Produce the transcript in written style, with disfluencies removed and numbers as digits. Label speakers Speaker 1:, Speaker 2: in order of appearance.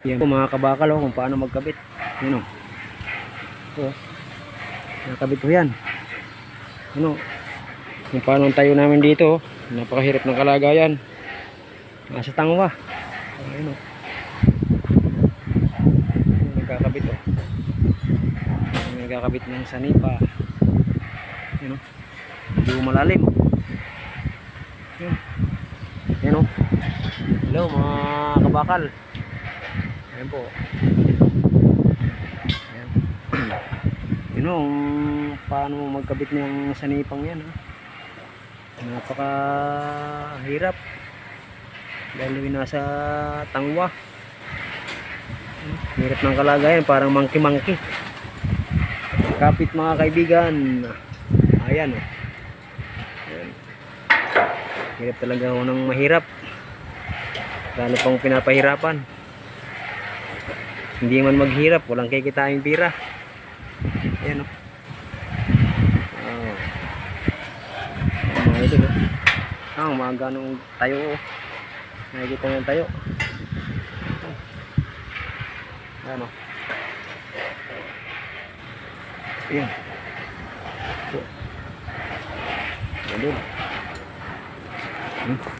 Speaker 1: Yan po mga kabakal kung paano magkabit. Yan o. So, nakabit po yan. Ano? Kung paano ang tayo namin dito. Napakahirap ng kalagayan. Nasa tangwa. Ayun o. Nagkakabit o. Nagkakabit ng sanipa. Yan o. Hindi mo malalim. Yan. Yan o. Hello mga kabakal. Ayan po. Ayan. Yun o. Paano magkabit ng sanipang yan ha. Napakahirap. Dahil nasa tangwa. Hirap ng kalagayan. Parang monkey-monkey. Kapit mga kaibigan. Ayan o. Ayan. Hirap talaga ako ng mahirap. Lalo pang pinapahirapan. Hindi man maghirap, walang kikitain pira. Ayan o. Mga idol o. Mga ganong tayo o. Nakikita nyo tayo. Ayan o. Ayan. Ayan.